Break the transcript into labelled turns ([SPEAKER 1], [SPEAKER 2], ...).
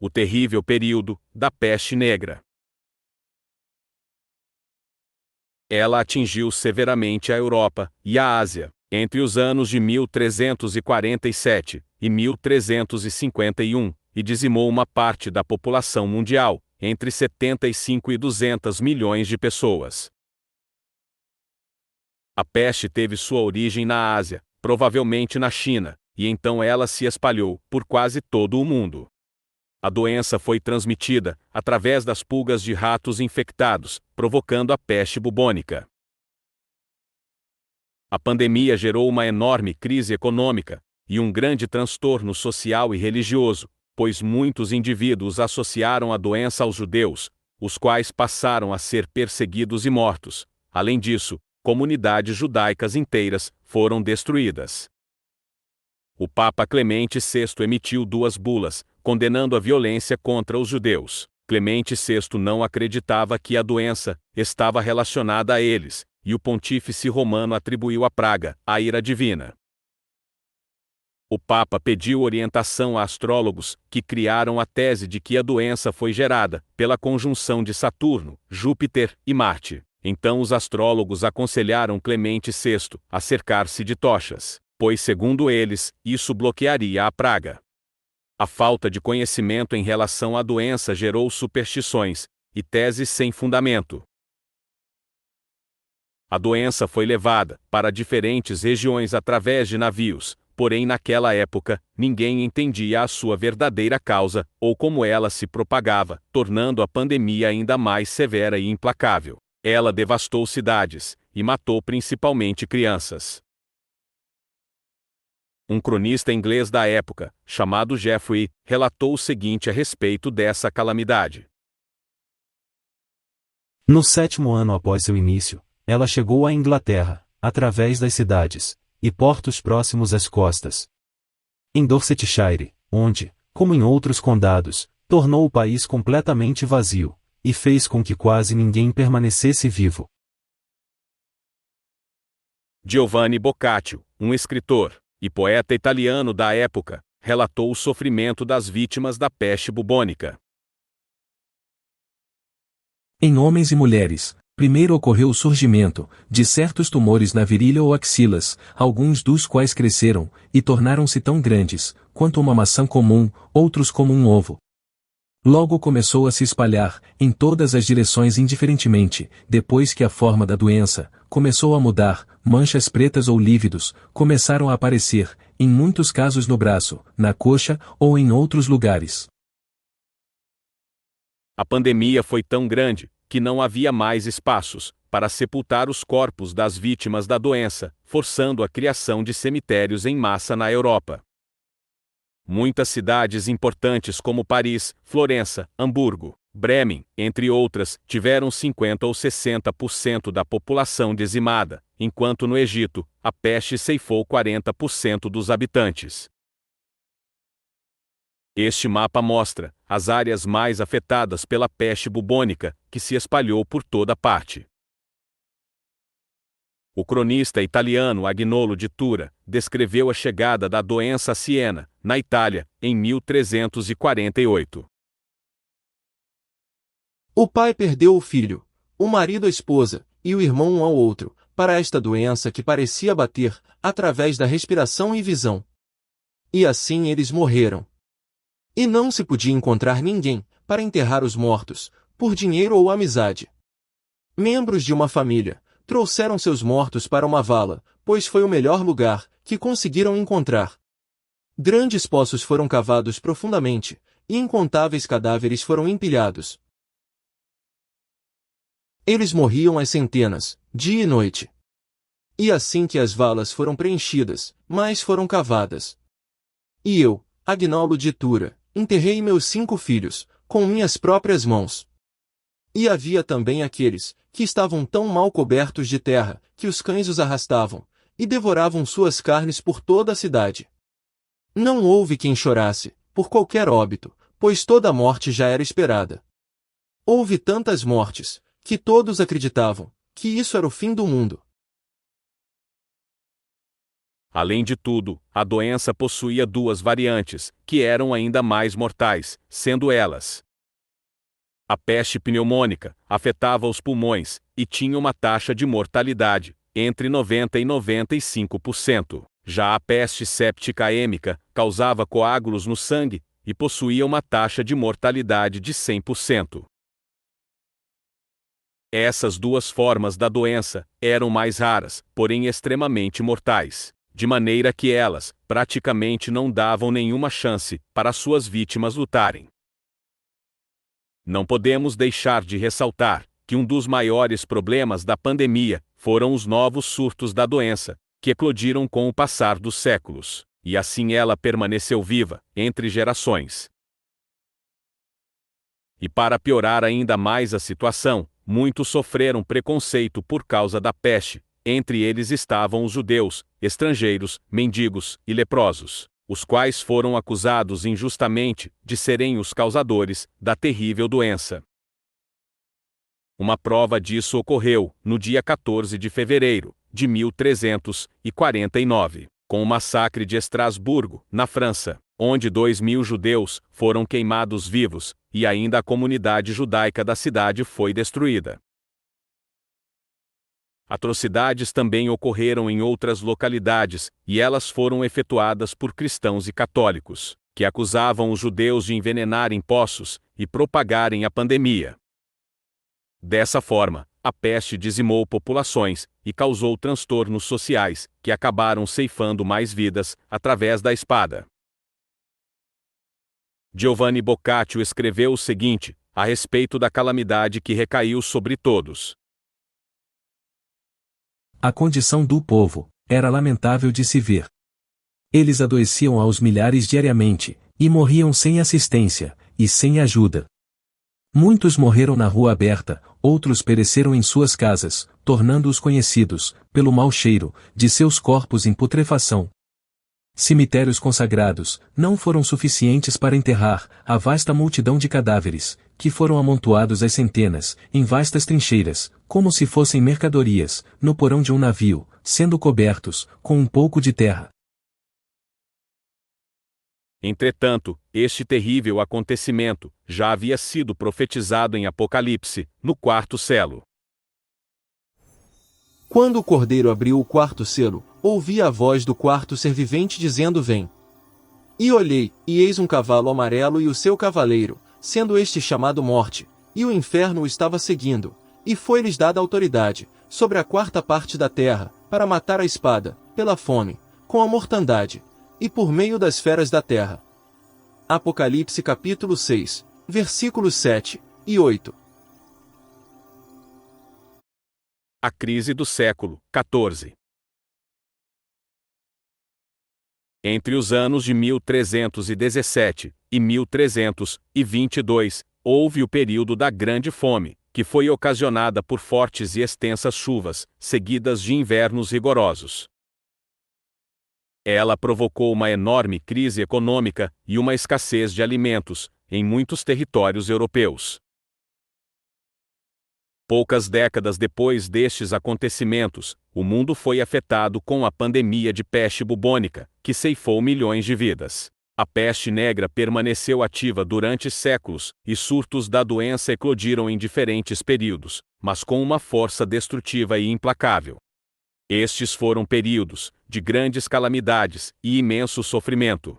[SPEAKER 1] O terrível período da peste negra. Ela atingiu severamente a Europa e a Ásia, entre os anos de 1347 e 1351, e dizimou uma parte da população mundial, entre 75 e 200 milhões de pessoas. A peste teve sua origem na Ásia, provavelmente na China, e então ela se espalhou por quase todo o mundo. A doença foi transmitida através das pulgas de ratos infectados, provocando a peste bubônica. A pandemia gerou uma enorme crise econômica e um grande transtorno social e religioso, pois muitos indivíduos associaram a doença aos judeus, os quais passaram a ser perseguidos e mortos. Além disso, comunidades judaicas inteiras foram destruídas. O Papa Clemente VI emitiu 2 bulas, condenando a violência contra os judeus. Clemente VI não acreditava que a doença estava relacionada a eles, e o pontífice romano atribuiu a praga à ira divina. O Papa pediu orientação a astrólogos, que criaram a tese de que a doença foi gerada pela conjunção de Saturno, Júpiter e Marte. Então os astrólogos aconselharam Clemente VI a cercar-se de tochas, pois, segundo eles, isso bloquearia a praga. A falta de conhecimento em relação à doença gerou superstições e teses sem fundamento. A doença foi levada para diferentes regiões através de navios, porém naquela época, ninguém entendia a sua verdadeira causa ou como ela se propagava, tornando a pandemia ainda mais severa e implacável. Ela devastou cidades e matou principalmente crianças. Um cronista inglês da época, chamado Geoffrey, relatou o seguinte a respeito dessa calamidade.
[SPEAKER 2] No 7º ano após seu início, ela chegou à Inglaterra, através das cidades e portos próximos às costas. Em Dorsetshire, onde, como em outros condados, tornou o país completamente vazio, e fez com que quase ninguém permanecesse vivo.
[SPEAKER 1] Giovanni Boccaccio, um escritor e poeta italiano da época, relatou o sofrimento das vítimas da peste bubônica.
[SPEAKER 3] Em homens e mulheres, primeiro ocorreu o surgimento de certos tumores na virilha ou axilas, alguns dos quais cresceram e tornaram-se tão grandes quanto uma maçã comum, outros como um ovo. Logo começou a se espalhar em todas as direções indiferentemente, depois que a forma da doença começou a mudar, manchas pretas ou lívidos começaram a aparecer, em muitos casos no braço, na coxa ou em outros lugares.
[SPEAKER 1] A pandemia foi tão grande que não havia mais espaços para sepultar os corpos das vítimas da doença, forçando a criação de cemitérios em massa na Europa. Muitas cidades importantes como Paris, Florença, Hamburgo, Bremen, entre outras, tiveram 50 ou 60% da população dizimada, enquanto no Egito, a peste ceifou 40% dos habitantes. Este mapa mostra as áreas mais afetadas pela peste bubônica, que se espalhou por toda parte. O cronista italiano Agnolo di Tura descreveu a chegada da doença a Siena, na Itália, em 1348.
[SPEAKER 4] O pai perdeu o filho, o marido a esposa, e o irmão um ao outro, para esta doença que parecia bater, através da respiração e visão. E assim eles morreram. E não se podia encontrar ninguém, para enterrar os mortos, por dinheiro ou amizade. Membros de uma família trouxeram seus mortos para uma vala, pois foi o melhor lugar que conseguiram encontrar. Grandes poços foram cavados profundamente, e incontáveis cadáveres foram empilhados. Eles morriam às centenas, dia e noite. E assim que as valas foram preenchidas, mais foram cavadas. E eu, Agnolo di Tura, enterrei meus 5 filhos, com minhas próprias mãos. E havia também aqueles que estavam tão mal cobertos de terra, que os cães os arrastavam, e devoravam suas carnes por toda a cidade. Não houve quem chorasse, por qualquer óbito, pois toda a morte já era esperada. Houve tantas mortes, que todos acreditavam que isso era o fim do mundo.
[SPEAKER 1] Além de tudo, a doença possuía duas variantes, que eram ainda mais mortais, sendo elas: a peste pneumônica afetava os pulmões e tinha uma taxa de mortalidade entre 90 e 95%. Já a peste séptica hêmica causava coágulos no sangue e possuía uma taxa de mortalidade de 100%. Essas duas formas da doença eram mais raras, porém extremamente mortais, de maneira que elas praticamente não davam nenhuma chance para suas vítimas lutarem. Não podemos deixar de ressaltar que um dos maiores problemas da pandemia foram os novos surtos da doença, que eclodiram com o passar dos séculos, e assim ela permaneceu viva entre gerações. E para piorar ainda mais a situação, muitos sofreram preconceito por causa da peste. Entre eles estavam os judeus, estrangeiros, mendigos e leprosos, os quais foram acusados injustamente de serem os causadores da terrível doença. Uma prova disso ocorreu no dia 14 de fevereiro de 1349, com o massacre de Estrasburgo, na França, onde 2.000 judeus foram queimados vivos, e ainda a comunidade judaica da cidade foi destruída. Atrocidades também ocorreram em outras localidades, e elas foram efetuadas por cristãos e católicos, que acusavam os judeus de envenenarem poços e propagarem a pandemia. Dessa forma, a peste dizimou populações e causou transtornos sociais, que acabaram ceifando mais vidas através da espada. Giovanni Boccaccio escreveu o seguinte a respeito da calamidade que recaiu sobre todos.
[SPEAKER 3] A condição do povo era lamentável de se ver. Eles adoeciam aos milhares diariamente, e morriam sem assistência, e sem ajuda. Muitos morreram na rua aberta, outros pereceram em suas casas, tornando-os conhecidos, pelo mau cheiro, de seus corpos em putrefação. Cemitérios consagrados não foram suficientes para enterrar a vasta multidão de cadáveres, que foram amontoados às centenas, em vastas trincheiras, como se fossem mercadorias, no porão de um navio, sendo cobertos com um pouco de terra.
[SPEAKER 1] Entretanto, este terrível acontecimento já havia sido profetizado em Apocalipse, no quarto selo.
[SPEAKER 4] Quando o Cordeiro abriu o quarto selo, ouvi a voz do quarto ser vivente dizendo: Vem. E olhei, e eis um cavalo amarelo e o seu cavaleiro, sendo este chamado Morte, e o inferno o estava seguindo, e foi-lhes dada autoridade, sobre a quarta parte da terra, para matar a espada, pela fome, com a mortandade, e por meio das feras da terra. Apocalipse capítulo 6, versículos 7 e 8.
[SPEAKER 1] A crise do século XIV. Entre os anos de 1317 e 1322, houve o período da Grande Fome, que foi ocasionada por fortes e extensas chuvas, seguidas de invernos rigorosos. Ela provocou uma enorme crise econômica e uma escassez de alimentos em muitos territórios europeus. Poucas décadas depois destes acontecimentos, o mundo foi afetado com a pandemia de peste bubônica, que ceifou milhões de vidas. A peste negra permaneceu ativa durante séculos, e surtos da doença eclodiram em diferentes períodos, mas com uma força destrutiva e implacável. Estes foram períodos de grandes calamidades e imenso sofrimento.